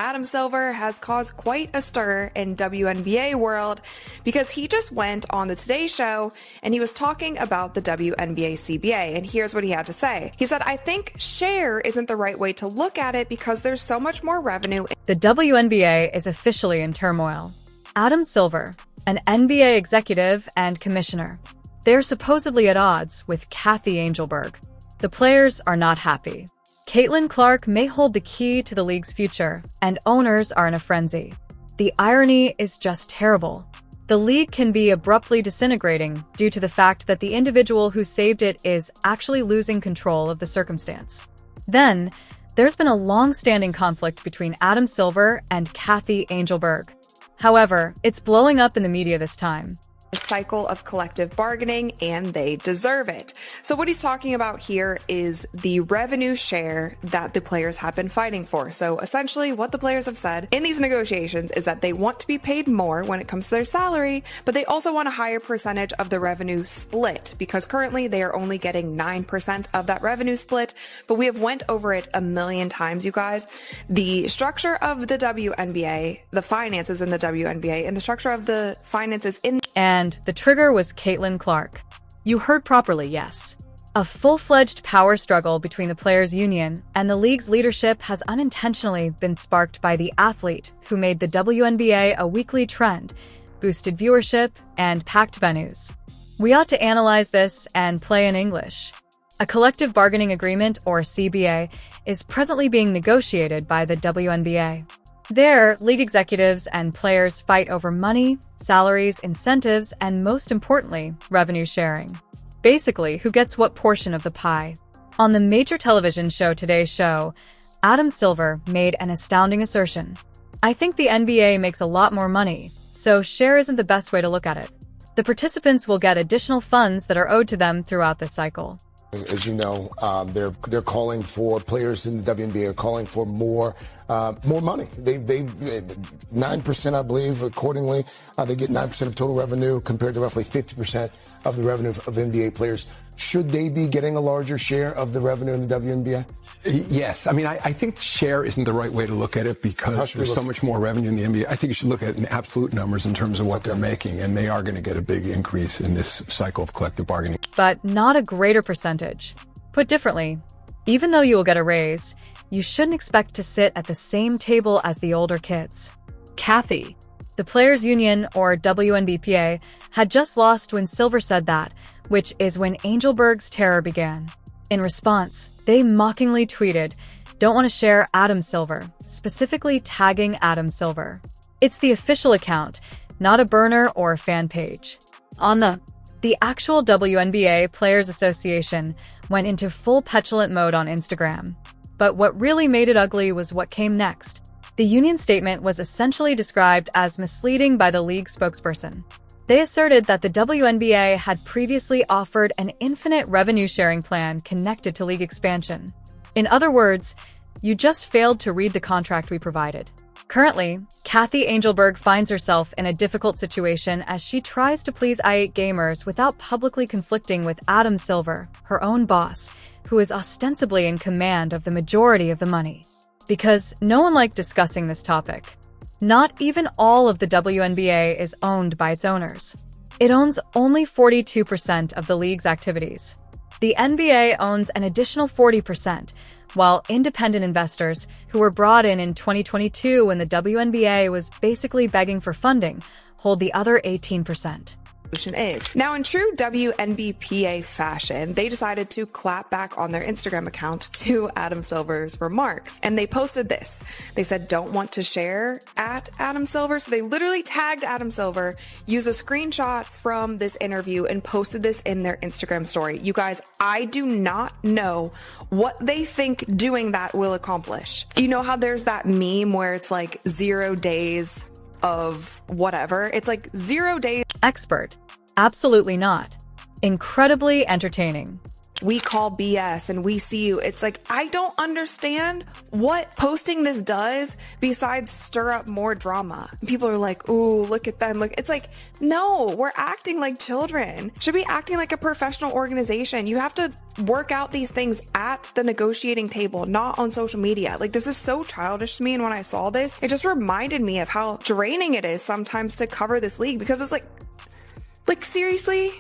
Adam Silver has caused quite a stir in WNBA world because he just went on the Today Show and he was talking about the WNBA CBA. And here's what he had to say. He said, "I think share isn't the right way to look at it because there's so much more revenue." The WNBA is officially in turmoil. Adam Silver, an NBA executive and commissioner, they're supposedly at odds with Kathy Angelberg. The players are not happy. Caitlyn Clark may hold the key to the league's future, and owners are in a frenzy. The irony is just terrible. The league can be abruptly disintegrating due to the fact that the individual who saved it is actually losing control of the circumstance. Then, there's been a long-standing conflict between Adam Silver and Kathy Angelberg. However, it's blowing up in the media this time. Cycle of collective bargaining, and they deserve it. So what he's talking about here is the revenue share that the players have been fighting for. So essentially what the players have said in these negotiations is that they want to be paid more when it comes to their salary, but they also want a higher percentage of the revenue split because currently they are only getting 9% of that revenue split. But we have went over it a million times, you guys. The structure of the WNBA, the finances in the WNBA, and the structure of the finances in And the trigger was Caitlyn Clark. You heard properly, yes. A full-fledged power struggle between the players' union and the league's leadership has unintentionally been sparked by the athlete who made the WNBA a weekly trend, boosted viewership, and packed venues. We ought to analyze this and play in English. A collective bargaining agreement, or CBA, is presently being negotiated by the WNBA. There, league executives and players fight over money, salaries, incentives, and most importantly, revenue sharing. Basically, who gets what portion of the pie. On the major television show Today Show, Adam Silver made an astounding assertion. "I think the NBA makes a lot more money, so share isn't the best way to look at it. The participants will get additional funds that are owed to them throughout the cycle." As you know, they're calling for players in the WNBA are calling for more money. They 9%, I believe, accordingly. They get 9% of total revenue compared to roughly 50% of the revenue of NBA players. Should they be getting a larger share of the revenue in the WNBA? Yes. I mean, I think share isn't the right way to look at it because there's so much more revenue in the NBA. I think you should look at it in absolute numbers in terms of what they're making, and they are going to get a big increase in this cycle of collective bargaining. But not a greater percentage. Put differently, even though you will get a raise, you shouldn't expect to sit at the same table as the older kids. Kathy, the Players Union, or WNBPA, had just lost when Silver said that, which is when Angelberg's terror began. In response, they mockingly tweeted, "Don't want to share Adam Silver," specifically tagging Adam Silver. It's the official account, not a burner or a fan page. On the actual WNBA Players Association went into full petulant mode on Instagram. But what really made it ugly was what came next. The union statement was essentially described as misleading by the league spokesperson. They asserted that the WNBA had previously offered an infinite revenue-sharing plan connected to league expansion. In other words, you just failed to read the contract we provided. Currently, Kathy Angelberg finds herself in a difficult situation as she tries to please i8 gamers without publicly conflicting with Adam Silver, her own boss, who is ostensibly in command of the majority of the money. Because no one liked discussing this topic. Not even all of the WNBA is owned by its owners. It owns only 42% of the league's activities. The NBA owns an additional 40%, while independent investors, who were brought in 2022 when the WNBA was basically begging for funding, hold the other 18%. Is. Now, in true WNBPA fashion, they decided to clap back on their Instagram account to Adam Silver's remarks. And they posted this. They said, "Don't want to share at Adam Silver." So they literally tagged Adam Silver, used a screenshot from this interview, and posted this in their Instagram story. You guys, I do not know what they think doing that will accomplish. You know how there's that meme where it's like 0 days of whatever? It's like 0 days. Expert. Absolutely not. Incredibly entertaining. we call BS and we see you. It's like, I don't understand what posting this does besides stir up more drama. People are like, ooh, look at them. Look, it's like, no, we're acting like children. Should be acting like a professional organization. You have to work out these things at the negotiating table, not on social media. Like, this is so childish to me. And when I saw this, it just reminded me of how draining it is sometimes to cover this league, because it's like seriously?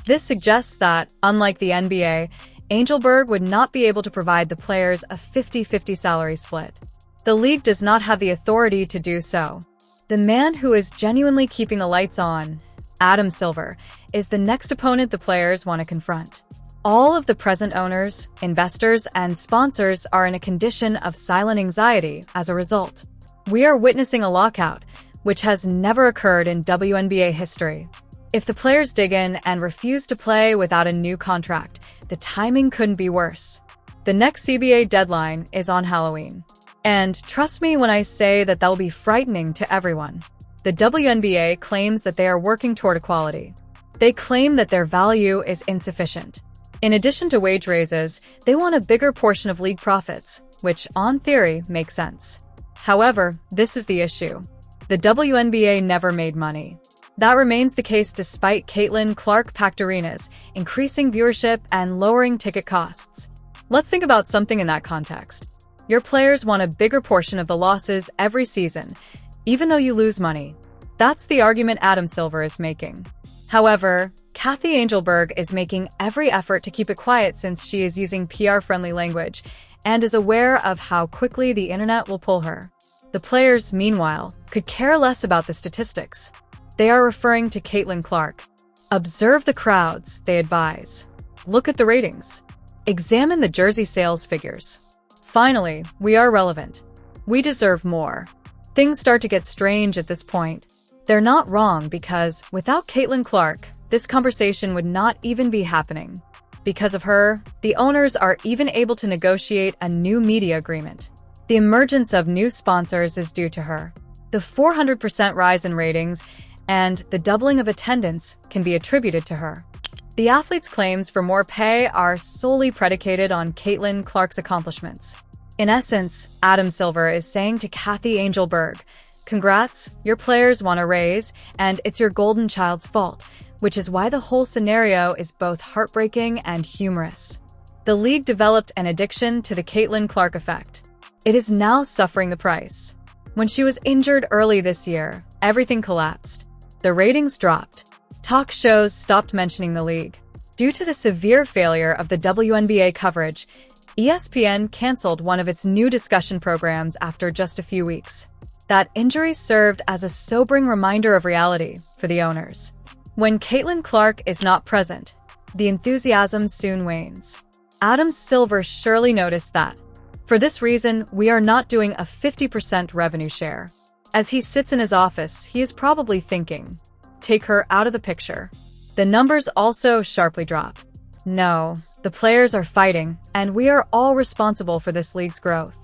This suggests that, unlike the NBA, Angelberg would not be able to provide the players a 50-50 salary split. The league does not have the authority to do so. The man who is genuinely keeping the lights on, Adam Silver, is the next opponent the players want to confront. All of the present owners, investors, and sponsors are in a condition of silent anxiety as a result. We are witnessing a lockout, which has never occurred in WNBA history. If the players dig in and refuse to play without a new contract, the timing couldn't be worse. The next CBA deadline is on Halloween. And trust me when I say that will be frightening to everyone. The WNBA claims that they are working toward equality. They claim that their value is insufficient. In addition to wage raises, they want a bigger portion of league profits, which, on theory, makes sense. However, this is the issue. The WNBA never made money. That remains the case despite Caitlyn Clark packed arenas, increasing viewership and lowering ticket costs. Let's think about something in that context. Your players want a bigger portion of the losses every season, even though you lose money. That's the argument Adam Silver is making. However, Cathy Angelberg is making every effort to keep it quiet since she is using PR-friendly language and is aware of how quickly the internet will pull her. The players, meanwhile, could care less about the statistics. They are referring to Caitlyn Clark. Observe the crowds, they advise. Look at the ratings. Examine the jersey sales figures. Finally, we are relevant. We deserve more. Things start to get strange at this point. They're not wrong because, without Caitlyn Clark, this conversation would not even be happening. Because of her, the owners are even able to negotiate a new media agreement. The emergence of new sponsors is due to her. The 400% rise in ratings and the doubling of attendance can be attributed to her. The athletes' claims for more pay are solely predicated on Caitlyn Clark's accomplishments. In essence, Adam Silver is saying to Cathy Angelberg, "Congrats, your players want a raise, and it's your golden child's fault," which is why the whole scenario is both heartbreaking and humorous. The league developed an addiction to the Caitlyn Clark effect. It is now suffering the price. When she was injured early this year, everything collapsed. The ratings dropped. Talk shows stopped mentioning the league. Due to the severe failure of the WNBA coverage, ESPN canceled one of its new discussion programs after just a few weeks. That injury served as a sobering reminder of reality for the owners. When Caitlyn Clark is not present, the enthusiasm soon wanes. Adam Silver surely noticed that. For this reason, we are not doing a 50% revenue share. As he sits in his office, he is probably thinking, take her out of the picture. The numbers also sharply drop. No, the players are fighting, and we are all responsible for this league's growth.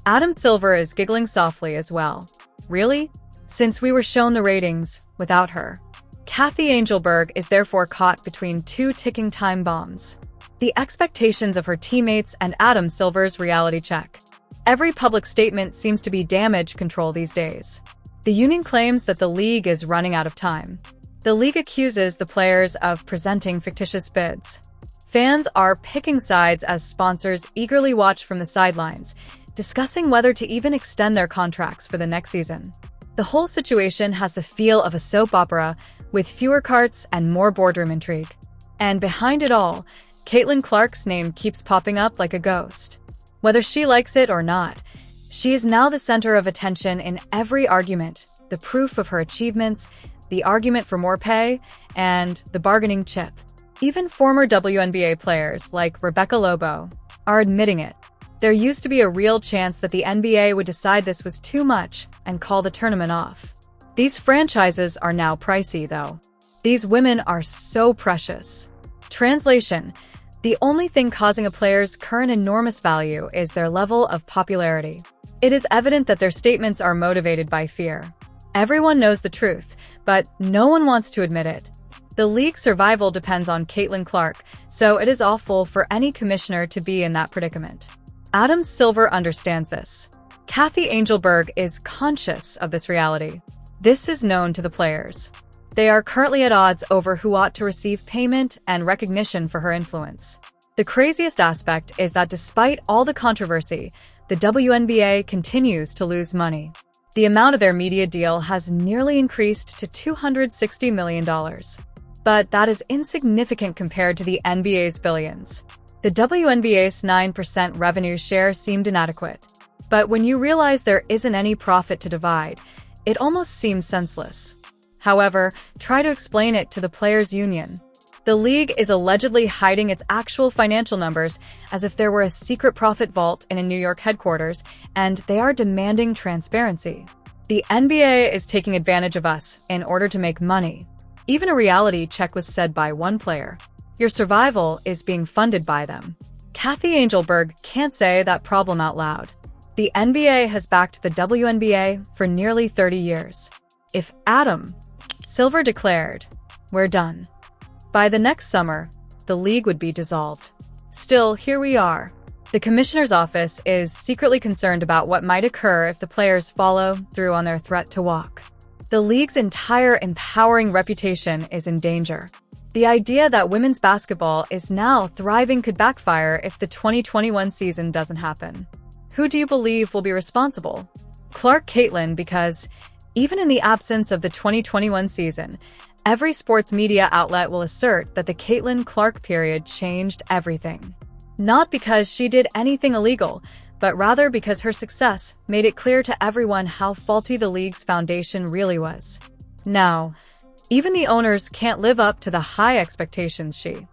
Adam Silver is giggling softly as well. Really? Since we were shown the ratings without her. Cathy Angelberg is therefore caught between two ticking time bombs. The expectations of her teammates and Adam Silver's reality check. Every public statement seems to be damage control these days. The union claims that the league is running out of time. The league accuses the players of presenting fictitious bids. Fans are picking sides as sponsors eagerly watch from the sidelines, discussing whether to even extend their contracts for the next season. The whole situation has the feel of a soap opera, with fewer carts and more boardroom intrigue. And behind it all, Caitlyn Clark's name keeps popping up like a ghost. Whether she likes it or not, she is now the center of attention in every argument, the proof of her achievements, the argument for more pay, and the bargaining chip. Even former WNBA players like Rebecca Lobo are admitting it. There used to be a real chance that the NBA would decide this was too much and call the tournament off. These franchises are now pricey, though. These women are so precious. Translation: the only thing causing a player's current enormous value is their level of popularity. It is evident that their statements are motivated by fear. Everyone knows the truth, but no one wants to admit it. The league's survival depends on Caitlyn Clark, so it is awful for any commissioner to be in that predicament. Adam Silver understands this. Kathy Angelberg is conscious of this reality. This is known to the players. They are currently at odds over who ought to receive payment and recognition for her influence. The craziest aspect is that despite all the controversy, the WNBA continues to lose money. The amount of their media deal has nearly increased to $260 million. But that is insignificant compared to the NBA's billions. The WNBA's 9% revenue share seemed inadequate. But when you realize there isn't any profit to divide, it almost seems senseless. However, try to explain it to the players' union. The league is allegedly hiding its actual financial numbers as if there were a secret profit vault in a New York headquarters, and they are demanding transparency. The NBA is taking advantage of us in order to make money. Even a reality check was said by one player. Your survival is being funded by them. Kathy Angelberg can't say that problem out loud. The NBA has backed the WNBA for nearly 30 years. If Adam Silver declared, "We're done," by the next summer, the league would be dissolved. Still, here we are. The commissioner's office is secretly concerned about what might occur if the players follow through on their threat to walk. The league's entire empowering reputation is in danger. The idea that women's basketball is now thriving could backfire if the 2021 season doesn't happen. Who do you believe will be responsible? Clark Caitlyn, because even in the absence of the 2021 season, every sports media outlet will assert that the Caitlyn Clark period changed everything. Not because she did anything illegal, but rather because her success made it clear to everyone how faulty the league's foundation really was. Now, even the owners can't live up to the high expectations she